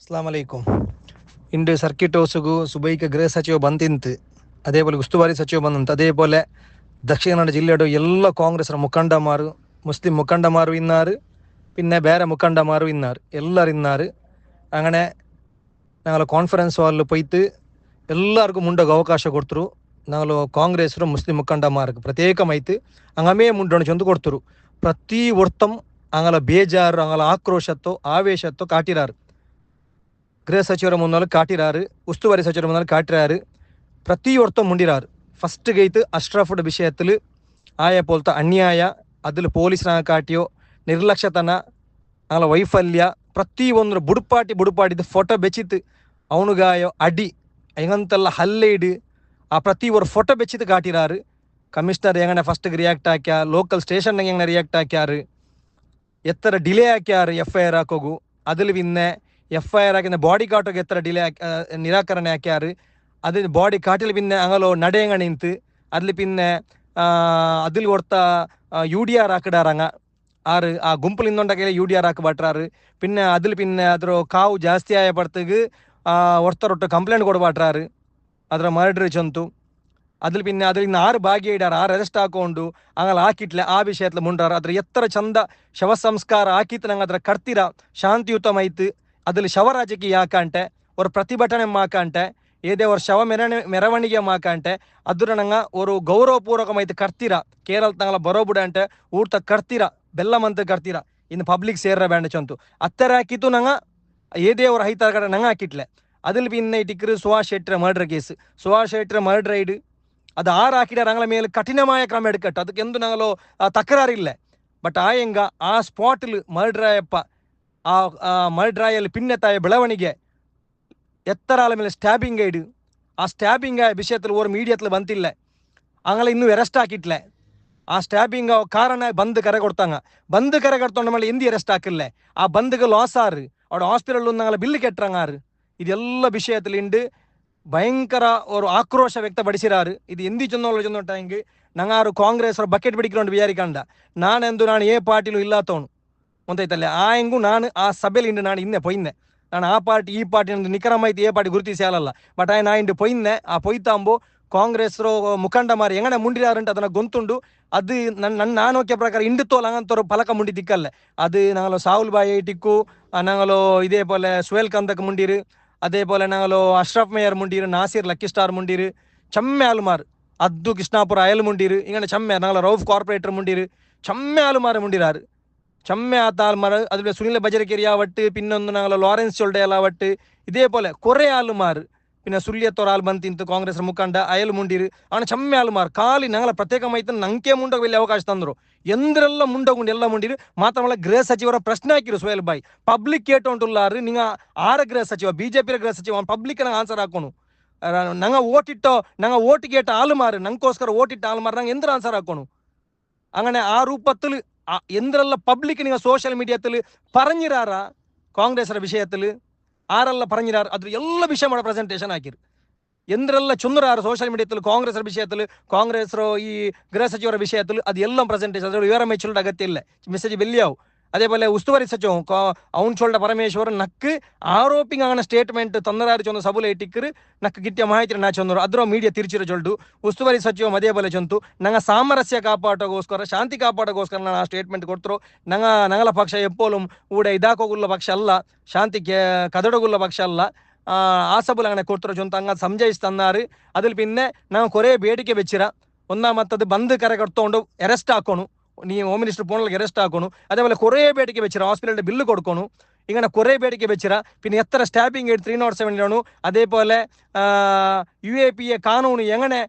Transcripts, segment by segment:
ಅಸ್ಲಾಂ ಅಲೈಕುಂ. ಇಂದು circuit ಹೌಸ್ಗೂ ಸುಬೈಕ ಗೃಹ ಸಚಿವ ಬಂತಿಂತು, അതേപോലെ ಉಸ್ತುವಾರಿ ಸಚಿವ ಬಂದಂತು, അതേപോലെ ದಕ್ಷಿಣ ಕನ್ನಡ ಜಿಲ್ಲೆಯ ಎಲ್ಲ ಕಾಂಗ್ರೆಸ್ರ ಮುಖಂಡಮಾರು, ಮುಸ್ಲಿಂ ಮುಖಂಡಮಾರು ಇನ್ನಾರು, പിന്നെ ಬೇರೆ ಮುಖಂಡಮಾರು ಇನ್ನಾರು, ಎಲ್ಲರೂ ಇನ್ನಾರು. അങ്ങനെ ഞങ്ങൾ കോൺഫറൻസ് ഹാളിൽ പോയിട്ട് എല്ലാവർക്കും മുണ്ടൊക്കെ അവകാശം കൊടുത്തു. ഞങ്ങൾ ಕಾಂಗ್ರೆಸ್ರು ಮುಸ್ಲಿಂ ಮುಖಂಡಮಾർക്ക് ಪ್ರತ್ಯೇಕಮಾಯ್ತು ಅಂಗಮೇ ಮುಂಡೋಣ ಚಂದು ಕೊಡ್ತರು. ಪ್ರತಿ ವರ್ತಂ ಅಂಗಲ ಬೇಜಾರು, ಅಂಗಲ ಆಕ್ರೋಶತ್ತೋ ಆವೇಶತ್ತೋ ಕಾಟಿರಾರು. ಗೃಹ ಸಚಿವರ ಮುನ್ನಲ್ಲಿ ಕಾಟಿರಾರು, ಉಸ್ತುವಾರಿ ಸಚಿವರ ಮುನ್ನಲ್ಲಿ ಕಾಟಿರಾರು, ಪ್ರತಿಯೊರ್ತം ಮುಂಡಿರಾರು. ಫಸ್ಟ್ ಗೈತು ಅಶ್ರಫ್ಡ್ ವಿಷಯത്തിൽ ಆಯ പോലത്തെ ಅನ್ಯಾಯ, അതിൽ പോലീസിനാ കാട്ടിയോ ನಿರ್ಲಕ್ಷ್ಯತನ, ಅಂಗಲ ವೈಫಲ್ಯ ಪ್ರತಿಯೊಂದು ಬುಡುಪಾಟಿದ್ದು ಫೋಟೋ ಬೆಚ್ಚಿತ್ತು ಅವನುಗಾಯೋ ಅಡಿ ಹೆಂಗಂತೆಲ್ಲ ಹಲ್ಲೆ ಇಡು ಆ ಪ್ರತಿ ಒಂದು ಫೋಟೋ ಬೆಚ್ಚಿತ್ತು ಕಾಟಿರಾರು. ಕಮಿಷನರ್ ಹೆಂಗನೆ ಫಸ್ಟ್ಗೆ ರಿಯಾಕ್ಟ್ ಹಾಕ್ಯಾ, ಲೋಕಲ್ ಸ್ಟೇಷನ್ ಹೆಂಗನೆ ರಿಯಾಕ್ಟ್ ಹಾಕ್ಯಾರು, ಎತ್ತರ ಡಿಲೇ ಹಾಕ್ಯಾರು FIR ಹಾಕೋಗು. അതിൽ പിന്നെ FIR ಹಾಕಿದ ಬಾಡಿ ಕಾಟೋಗೆ ಎತ್ತರ ಡಿಲೇ ನಿರಾಕರಣೆ ಹಾಕ್ಯಾರು. ಅದು ಬಾಡಿ ಕಾಟಿಲ್ പിന്നെ ಅಂಗಲೋ ನಡೆಯಂಗ ನಿಂತು അതിൽ പിന്നെ അതിൽ കൊടുത്ത UDR ಹಾಕಿಡಾರಂಗ ಆರು ಆ ಗುಂಪು ನಿಂದೊಂಡಾಗೆಲ್ಲ UDR ಹಾಕಬಾಟ್ರಾರು. പിന്നെ അതിൽ പിന്നെ ಅದ್ರ ಕಾವು ಜಾಸ್ತಿ ಆಯ ಪಡ್ತಗೆ ಒರ್ತರೊಟ್ಟು ಕಂಪ್ಲೇಂಟ್ ಕೊಡಬಾಟ್ರಾರು ಅದರ ಮರ್ಡ್ರ್ ಚಂತು. അതിൽ പിന്നെ അതിൽ 6 ಭಾಗಿಯಾರು, 6 ಅರೆಸ್ಟ್ ಹಾಕೊಂಡು ಅಂಗಲ್ಲ ಹಾಕಿಟ್ಲೆ ಆ ವಿಷಯತ್ಲ ಮುಂಡ್ರಾರು. ಅದ್ರ ಎತ್ತರ ಚಂದ ಶವ ಸಂಸ್ಕಾರ ಹಾಕಿತ್ತು ನಂಗೆ ಅದರ ಕರ್ತಿರ ಶಾಂತಿಯುತಮೈತು. അതിൽ ಶವ ರಾಜಕೀಯ ಹಾಕಂಟೆ, ஒரு ಪ್ರತಿಭಟನೆ ಮಾಕಂಟೆ, ಏದೇ ஒரு ಶವ ಮೆರವಣಿಗೆ ಮಾಕಂಟೆ, ಅದ್ರ ನಂಗೆ ஒரு ಗೌರವಪೂರ್ವಕಮೈತು ಕರ್ತಿರ ಕೇರಳ ತಂಗಲ ಬರೋಬಿಡ ಅಂಟೆ ಊಟ ಕರ್ತಿರ ಬೆಲ್ಲಮಂತ ಕರ್ತಿರ ಇನ್ನು ಪಬ್ಲಿಕ್ ಸೇರ್ರ ಬ್ಯಾಂಡ್ ಚಂತು ಅತ್ತರ ಹಾಕಿತ್ತು ನಂಗೆ ಏದೇ ஒரு ಹೈತಾರ ಕಡೆ ನಂಗೆ ಹಾಕಿಟ್ಲೆ. അതിൽ പിന്നെ ഇട്ടിക്കറ് സുഹാസ് ഷെട്ടിര മർഡർ കേസ്, സുഹാസ് ഷെട്ടിര മർഡർ ആയിട്ട് ಅದು 6 ಹಾಕಿದಾರೆ. ಅಂಗಳ ಮೇಲೆ ಕಠಿಣമായ ಕ್ರಮ ಎಡ್ಕಟ್ಟು, ಅದಕ್ಕೆ ಎಂದು ನಂಗಲು ತಕರಾರಿಲ್ಲ. ಬಟ್ ಆಯಂಗ ಆ ಸ್ಪಾಟ್ಲ್ ಮರ್ಡ್ರ್ ಆಯಪ್ಪ, ಆ ಮರ್ಡ್ರ್ ಆಯಲ್ಲಿ ಪಿನ್ನೆತಾಯ ಬೆಳವಣಿಗೆ ಎತ್ತರ ಆಲ ಮೇಲೆ ಸ್ಟ್ಯಾಬಿಂಗ್ ಐಡು, ಆ ಸ್ಟ್ಯಾಬಿಂಗ್ ವಿಷಯത്തിൽ ஒரு ಮೀಡಿಯத்தில் ಬಂತಿಲ್ಲ. ಅಂಗಳ ಇನ್ನೂ ಅರೆಸ್ಟ್ ಹಾಕಿಟ್ಲೆ. ಆ ಸ್ಟ್ಯಾಬಿಂಗ್ ಕಾರಣ ಬಂದು ಕರೆ ಕೊಡ್ತಾಂಗ, ಬಂದು ಕರೆ ಕಟ್ಕೊಂಡ ಮೇಲೆ ಎಂದಿ ಅರೆಸ್ಟ್ ಹಾಕಿಲ್ಲ. ಆ ಬಂದುಗೆ ಲಾಸ್ ಆರು, ಅವಡ ಹಾಸ್ಪಿಟಲ್ ನಂಗಲ ಬಿಲ್ಲು ಕೆಟ್ಟರಂಗ ಆರು. ಇದೆಲ್ಲ ವಿಷಯத்தில் ಇಂಡು ಭಯಂಕರ ஒரு ಆಕ್ರೋಶ ವ್ಯಕ್ತಪಡಿಸಿರಾರು. ಇದು ಎಂದಿ ಚಂದೋಟಂಗೆ ನಂಗಾರು ಕಾಂಗ್ರೆಸ್ ಬಕೆಟ್ ಬಿಡಿಕೊಂಡು ವಿಚಾರಿಕಂಡ ನಾನೆಂದು ನಾನು ಏ ಪಾರ್ಟಿಲೂ ಇಲ್ಲಾತವನು ಒಂದೈತಲ್ಲ. ಆ ಹೆಂಗು ನಾನು ಆ ಸಭೆಯಲ್ಲಿ ಇಂಡು ನಾನು ಇನ್ನೆ ಪೊಯ್ನೆ, ನಾನು ಆ ಪಾರ್ಟಿ ಈ ಪಾರ್ಟಿ ನಂದು ನಿಖರಮಾಯ್ತು ಏ ಪಾರ್ಟಿ ಗುರುತಿಸಿ ಅಲ್ಲಲ್ಲ. ಬಟ್ ನಾ ಇಂಡು ಪೊಯ್ನೆ. ಆ ಪೊಯ್ತಾಂಬೋ ಕಾಂಗ್ರೆಸ್ರು ಮುಖಂಡ ಮಾರಿ ಹೆಂಗನೆ ಮುಂಡಿರಾರಂಟು ಅದನ್ನ ಗೊಂತುಂಡು. ಅದು ನಾನೋಕ್ಯ ಪ್ರಕಾರ ಇಂಡು ತೋಲ್ ಹಂಗಂತವ್ರು ಫಲಕ ಮುಂಡಿ ದಿಕ್ಕಲ್ಲ. ಅದು ನಂಗಲು ಸಾಹುಲ್ ಬಾಯಿ ಟಿಕ್ಕು, ನಂಗಲು ಇದೇ ಪೋಲೆ ಸುಹೇಲ್ ಕಂದಕ್ ಮುಂಡಿರು, അതേപോലെ ഞങ്ങളോ അഷ്റഫ് മേയർ മുണ്ടീര്, നാസിർ ലക്കി സ്റ്റാർ മുണ്ടീര്, ചമ്മ ആളുമാർ അദ്ദു കൃഷ്ണാപുര അയൽ മുണ്ടീര്, ഇങ്ങനെ ചമ്മ ഞങ്ങളെ റൌഫ് കോർപ്പറേറ്റർ മുണ്ടീര്, ചമ്മ ആളുമാർ മുണ്ടിരാറ്. ചമ്മ ആത്ത ആൾമാർ, അതുപോലെ സുനിൽ ബജരക്കേരി ആവട്ട്, പിന്നൊന്ന് ഞങ്ങളെ ലോറൻസ് ചൊಲ್ಡೆಯಲ್ಲಾವಟ್ಟು, ഇതേപോലെ കുറേ ആളുമാർ. പിന്നെ ಸುಳ್ಯತ್ತೋರ್ ಆಲ್ ಬಂತಿಂತು ಕಾಂಗ್ರೆಸ್ ಮುಖಂಡ ಅಯಲ್ ಮುಂಡಿರು, ಅವನ ಚಮ್ಮೆ ಆಲ್ಮಾರ್ ಖಾಲಿ ನಂಗಲ ಪ್ರತ್ಯೇಕಮೈತು ನಂಗೆ ಮುಂಡೋಗ ಇಲ್ಲಿ ಅವಕಾಶ ತಂದ್ರು. ಎಂದ್ರೆಲ್ಲ ಮುಂಡೋಗುಂಡು ಎಲ್ಲ ಮುಂಡಿರು. ಮಾತ್ರ ಗೃಹ ಸಚಿವರ ಪ್ರಶ್ನೆ ಹಾಕಿರು ಸುಹೇಲ್ ಬಾಯಿ, ಪಬ್ಲಿಕ್ ಕೇಟೊಂಟುಲ್ಲಾರು ನಿಂಗ ಆರ ಗೃಹ ಸಚಿವ BJP ಗೃಹ ಸಚಿವ ಪಬ್ಲಿಕ್ ನಂಗೆ ಆನ್ಸರ್ ಹಾಕೋನು. ನಂಗೆ ಓಟಿಟ್ಟೋ ನಂಗೆ ಓಟ್ ಕೇಟ ಆಲ್ಮಾರು, ನಂಗೋಸ್ಕರ ಓಟಿಟ್ಟ ಆಲ್ಮಾರು ನಂಗೆ ಎಂದ್ರ ಆನ್ಸರ್ ಹಾಕೋನು. അങ്ങനെ ആ രൂപത്തിൽ എന്തെല്ല പബ്ലിക് നിങ്ങൾ സോഷ്യൽ മീഡിയത്തിൽ പറഞ്ഞിരാറ ಕಾಂಗ್ರೆಸ್ರ ವಿಷಯത്തിൽ ಆರೆಲ್ಲ പറഞ്ഞിരാറ് ಅದ್ರ ಎಲ್ಲ ವಿಷಯ ಮಾಡೋ ಪ್ರೆಸೆಂಟೇಷನ್ ಹಾಕಿರು. ಎಂದ್ರೆಲ್ಲ ಚುಂದರಾರು ಸೋಷಿಯಲ್ ಮೀಡಿಯಾത്തിൽ ಕಾಂಗ್ರೆಸ್ರ ವಿಷಯത്തിൽ, ಕಾಂಗ್ರೆಸ್ರ ಈ ಗೃಹ ಸಚಿವರ ವಿಷಯത്തിൽ ಅದು ಎಲ್ಲ ಪ್ರೆಸೆಂಟೇಷನ್ ಅದರ ವಿವರ ಮೆಚ್ಚುಲ್ಡ ಅಗತ್ಯ ಇಲ್ಲ, ಮೆಸೇಜ್ ಬೆಲ್ಲಿಯಾವು. അതേപോലെ ഉസ്തുവാരി സച്ചിവ അവൻ ചൊല്ലുടെ പരമേശ്വരൻ നക്ക് ആരോപിങ് അങ്ങനെ സ്റ്റೇಟ್ಮೆಂಟ್ ತೊಂದರಾರು ಚೊಂದು ಸಬುಲೆ ಇಟ್ಟಿಕ್ಕರು ನಕ್ಕೆ ಗಿಟ್ಟಿಯ ಮಾಹಿತಿ ನಾ ಚಂದ್ರು ಅದ್ರ ಮೀಡಿಯಾ ತಿರ್ಚಿರೋ ಚೊಲ್ಡು. ಉಸ್ತುವಾರಿ ಸಚಿವ ಅದೇപോലെ ಚಂತು ನಂಗೆ ಸಾಮರಸ್ಯ ಕಾಪಾಡೋಗೋಸ್ಕರ, ಶಾಂತಿ ಕಾಪಾಡೋಗೋಸ್ಕರ ನಾನು ಆ ಸ್ಟೇಟ್ಮೆಂಟ್ ಕೊಡ್ತರು. ನಂಗಲ ಪಕ್ಷ ಎಪ್ಪೋಲು ಊಡೆ ಇದಾಕೋಗುಲ್ಲ ಪಕ್ಷ ಅಲ್ಲ, ಶಾಂತಿಗೆ ಕದಡಗುಲ್ಲ ಪಕ್ಷ ಅಲ್ಲ. ಆ ಸಬುಲೆ അങ്ങനെ ಕೊಡ್ತರು ಚೊಂತ ಹಂಗ ಸಂಜಯಿಸ್ತన్నారు. അതിൽ പിന്നെ ನಾವು കുറേ ಬೇಡಿಕೆ വെച്ചിರ. ഒന്നാമത്തത് ಬಂದ್ ಕರೆ ಕಟ್ಕೊಂಡು ಅರೆಸ್ಟ್ ಹಾಕೋನು, ನೀ ಹೋಮ್ ಮಿನಿಸ್ಟರ್ ಪೋನಲ್ಗೆ ಅರೆಸ್ಟ್ ಹಾಕೋನು. അതേപോലെ കുറേ ಬೇಡಿಕೆ വെച്ചിರ, ಹಾಸ್ಪಿಟಲ್ ಬಿಲ್ಲು ಕೊಡ್ಕೋನು, ഇങ്ങനെ കുറേ ಬೇಡಿಕೆ വെച്ചിರ. പിന്നെ എത്ര സ്റ്റാബിങ് 307 അതേപോലെ UAPA ಕಾನೂನು എങ്ങനെ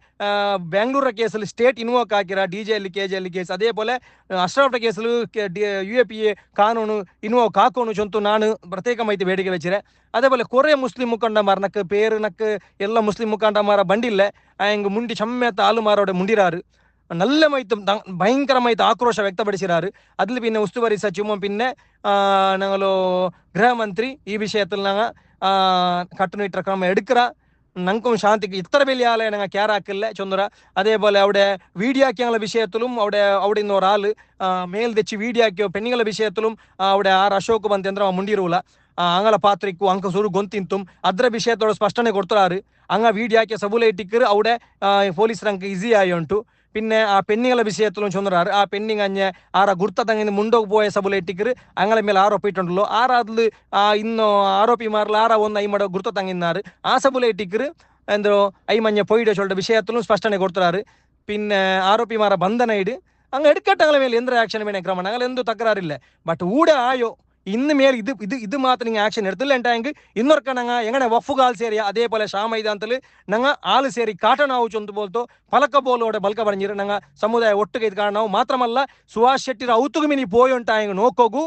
ബാംഗ്ലൂർ കേസിൽ സ്റ്റേറ്റ് ഇൻവോക്ക് ആക്കിರ, DJL KJL ಕೇಸ್, അതേപോലെ ಅಶ್ರಫ್ಟ ಕೇಸಲ್ UAPA ಕಾನೂನು ಇನ್ವೋಕ್ ಹಾಕೋನು ಚೊಂತು ನಾನು ಪ್ರತ್ಯೇಕ ಮಾಹಿತಿ ಬೇಡಿಕೆ വെച്ചിರೆ. അതേപോലെ കുറേ ಮುಸ್ಲಿಂ ಮುಖಂಡಮಾರ್ ನಕ್ಕೆ പേര് ನಕ್ಕೆ ಎಲ್ಲ ಮುಸ್ಲಿಂ ಮುಖಂಡಮಾರ ಬಂಡಿಲ್ಲ ಹೆಂಗೆ ಮುಂಡಿ ಚಮ್ಮೆತ್ತ ಆಲುಮಾರೋಡೆ ಮುಂಡಿರಾರು. നല്ല മൈത്തും ഭയങ്കരമായിട്ട് ആക്രോശം വ്യക്തപ്പെടുത്തിരാറ്. അതിൽ പിന്നെ ഉസ്തുവാരി സച്ചിവും പിന്നെ ഞങ്ങളോ ಗೃಹಮಂತ್ರಿ ಈ ವಿಷಯത്തിൽ ഞങ്ങൾ ಕಟ್ಟುನಿಟ್ಟ ಕ್ರಮ എടുക്കറ. ನಂಗೂ ಶಾಂತಿಗೆ ಇತರ ಬೆಲೆ ಆಲಯ ನಂಗೆ ಕ್ಯಾರ ಹಾಕಿಲ್ಲ ಚಂದ್ರ. അതേപോലെ അവിടെ വീഡിയോ ആക്കിയുള്ള വിഷയത്തിലും അവിടെ നിന്ന് ഒരാൾ മേൽ തെച്ച് വീഡിയോ ആക്കിയോ പെണ്ണുಗಳ ವಿಷಯത്തിലും അവിടെ ಆರ್ ಅಶೋಕ್ ಬಂತೆಂದ್ರೆ ಮುಂಡಿರೂಲ. ಅಂಗಳ ಪಾತ್ರಿಕ್ಕು ಅಂಕ ಸುರು ಗೊಂತಿಂತುಂ ಅದ್ರ ವಿಷಯದೊಳ ಸ್ಪಷ್ಟನೆ ಕೊಡ್ತಾರು ಅಂಗ ವೀಡಿಯೋ ಹಾಕಿ ಸಬುಲೆ ಟಿಕ್ಕರು ಅವಡೆ ಪೊಲೀಸರಂಕ ಈಸಿ ಆಯುಂಟು പിന്നെ ആ പെണ്ണുങ്ങളെ വിഷയത്തിലും ചൊന്നറാറ് ആ പെണ്ണിങ് അഞ്ഞ് ആറാ ഗുർത്ത തങ്ങിന് മുണ്ടോക്ക് പോയ സബുല ഇട്ടിക്കറ് ಅಂಗಳ ಮೇಲೆ ಆರೋಪ ಇಟ್ಟುಂಟല്ലോ ಆರಾದ್ಲು ಇನ್ನು ಆರೋಪಿಮಾರ್ಲ ಆರ ಒಂದು ಐಮಡ ಗುರ್ತ ತಂಗಿನಾರು ಆ ಸಬುಲ ಇಟ್ಟಿಕ್ಕರು ಎಂದ್ರು ಐಮಂಜ ಪೊಯ್ಡ ಚೊಲ್ಡ ವಿಷಯത്തിലും ಸ್ಪಷ್ಟನೆ ಕೊಡ್ತಾರು പിന്നെ ಆರೋಪಿಮಾರ ಬಂಧನ ಇಡು ಅಂಗ ಎಡ್ಕಟ್ಟ ಅಂಗಳ ಮೇಲೆ ಎಂದ್ರ ಆಕ್ಷನ್ ಬೇನೆ ಕ್ರಮ ಅಂಗಳ ಎಂದು ತಕರಾರಿಲ್ಲ ಬಟ್ ಊಡ ಆಯೋ ഇന്ന് മേൽ ഇത് മാത്രം നിങ്ങൾ ആക്ഷൻ എടുത്തില്ലെങ്കിൽ ഇന്നൊക്കെ ഞങ്ങൾ എങ്ങനെ വഫുകാൽ സേരിയ അതേപോലെ ഷാമൈതാന്തൽ ഞങ്ങൾ ആള് ಸೇರಿ ಕಾಟನಾವು ಚೊಂದು ಬೋಲ್ತು ಪಲಕ ಬೋಲೋಡೆ ಬಲ್ಕ ಬಂದಿರು ഞങ്ങൾ ಸಮುದಾಯ ಒಟ್ಟಿಗೆ ಇದು ಕಾರಣವು ಮಾತ್ರಮಲ್ಲ ಸುಹಾಸ್ ಶೆಟ್ಟಿರ ಔತುಗು ಮಿನಿ ಪೋಯುಂಟಾಯಂಗ ನೋಕೋಗು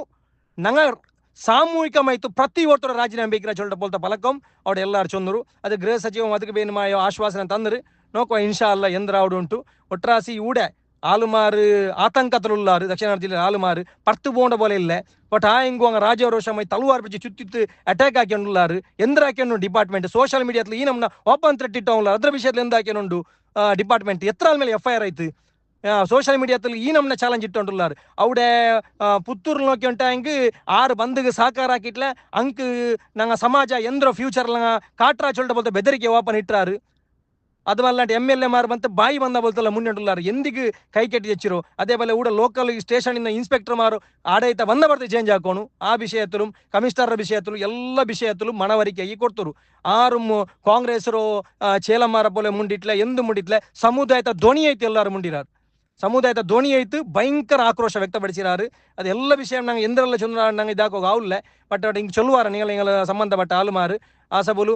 ഞങ്ങൾ സാമൂഹികമായിട്ട് പ്രതി ഓർത്തോടെ രാജീനാമೆ ಬೇಕಿರ ಚೊಲ್ಟ ಬೋಲ್ತ ಪಲಕಂ അവിടെ ಎಲ್ಲಾರು ಚೊಂದರು ಅದು ಗೃಹ ಸಚಿವ ಅದಕ್ಕೆ ಬೇನುಮಾಯೋ ಆಶ್ವಾಸನೆ ತಂದರು ನೋಕೋ ಇನ್ಶಾ ಅಲ್ಲ ಎಂದ್ರ ಅವಡು ಉಂಟು ಒಟ್ರಾಸಿ ಊಡೆ ಆಲುಮಾರು ಆತಂಕದಲ್ಲುಲ್ಲಾರು ದಕ್ಷಿಣ ಕನ್ನಡ ಜಿಲ್ಲೆ ಆಲುಮಾರು ಪರ್ತು ಬೋಂಡ ಬೋಲೆ ಇಲ್ಲ ಬಟ್ ಆ ಹಿಂಗು ಹಂಗ ರಾಜವರೋಷಮೈ ತಲವಾರು ಬಿಚ್ಚಿ ಚುತ್ತಿತ್ತು ಅಟ್ಯಾಕ್ ಹಾಕಿಕೊಂಡುಲ್ಲಾರು ಎಂದ್ರ ಹಾಕಿಕೊಂಡು ಡಿಪಾರ್ಟ್ಮೆಂಟ್ ಸೋಷಿಯಲ್ ಮೀಡಿಯಾದಲ್ಲಿ ಈ ನಮ್ಮನ್ನ ಓಪನ್ ಥ್ರೆಟ್ ಇಟ್ಟವಲ್ಲ ಅದ್ರ ವಿಷಯದಲ್ಲಿ ಎಂದ ಹಾಕಿಕೊಂಡು ಡಿಪಾರ್ಟ್ಮೆಂಟ್ ಎತ್ತರ ಮೇಲೆ FIR ಆಯ್ತು ಸೋಷಿಯಲ್ ಮೀಡಿಯಾದಲ್ಲಿ ಈ ನಮ್ಮನ್ನ ಚಾಲೆಂಜ್ ಇಟ್ಟುಂಡುಲ್ಲಾರು ಅವಡೆ ಪುತ್ತೂರು ನೋಕಿ ಉಂಟಾಂಗ್ 6 ಬಂದಿಗೆ ಸಹಕಾರ ಹಾಕಿಟ್ಲೆ ಅಂಕ್ ನಂಗೆ ಸಮಾಜ ಎಂದ್ರ ಫ್ಯೂಚರ್ ಕಾಟ್ರಾ ಚೊಲ್ಟ ಬೋಲ್ತ ಬೆದರಿಕೆ ಓಪನ್ ಇಟ್ಟಾರು ಅದು ಅಲ್ಲಾಂಟಿ MLA ಮಾರು ಬಂತ ಬಾಯಿ ಬಂದ ಬೋಲ್ತಲ್ಲ ಮುನ್ನೆಂಡುಲ್ಲಾರು ಎಂದಿಗೂ ಕೈ ಕೆಟ್ಟಿ ಹೆಚ್ಚಿರು അതേപോലെ ഊടെ ലോക്കൽ സ്റ്റേഷനിൽ ഇൻസ്പെക്ടർ മാർ ആടയിത്ത വന്ന ಬರ್ತಿ ചേഞ്ച್ ಹಾಕೋನು ಆ ವಿಷಯത്തിലും ಕಮಿಷನರ್ ವಿಷಯത്തിലും ಎಲ್ಲ ವಿಷಯത്തിലും ಮನವರಿಕೆ ಈ ಕೊಡ್ತರು ಆರು ಕಾಂಗ್ರೆಸ್ರು ಚೇಲಮ್ಮಾರ ಪೋಲೆ ಮುಂಡಿಟ್ಲೆ ಎಂದು ಮುಂಡಿಟ್ಲೆ ಸಮುದಾಯದ ಧ್ವನಿ ಐತಿ ಎಲ್ಲಾರು ಮುಂಡಿರಾರು ಸಮುದಾಯದ ಧ್ವನಿ ಐತು ಭಯಂಕರ ಆಕ್ರೋಶ ವ್ಯಕ್ತಪಡಿಸಿರಾರು ಅದು ಎಲ್ಲ ವಿಷಯ ನಂಗೆ ಎಂದ್ರೆಲ್ಲ ಚಂದ್ರ ನಂಗೆ ಇದಾಕೋ ಆವುಲ್ಲ ಬಟ್ ಅದು ಹಿಂಗೆ ಚೊಲ್ವಾರ നിങ്ങൾ ಸಂಬಂಧಪಟ್ಟ ಆಲುಮಾರು ಆ ಸಬಲು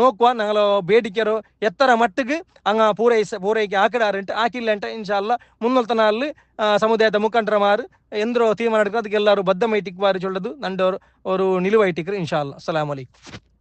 ನೋಕುವ ഞങ്ങൾ ಬೇಡಿಕೆರು ಎತ್ತರ ಮಟ್ಟಿಗೆ ಅಂಗ ಪೂರೈಕೆ ಹಾಕಿಡಾರಂಟು ಹಾಕಿಲ್ಲಂಟ ಇನ್ಶಾ ಅಲ್ಲ ಮುನ್ನೊಲ್ತ ನಾಳು ಸಮುದಾಯದ ಮುಖಂಡರ ಮಾರು ಎಂದ್ರೋ ತೀರ್ಮಾನ ಅದಕ್ಕೆ ಎಲ್ಲರೂ ಬದ್ಧ ಮೈಟಿಕ್ ಬಾರಿ ಚೊಲ್ಲದು ನಂಡವರು ಅವರು ನಿಲುವೈಟಿಕ್ರು ಇನ್ಶಾ ಅಲ್ಲ ಅಸ್ಸಲಾಮು ಅಲೈಕುಂ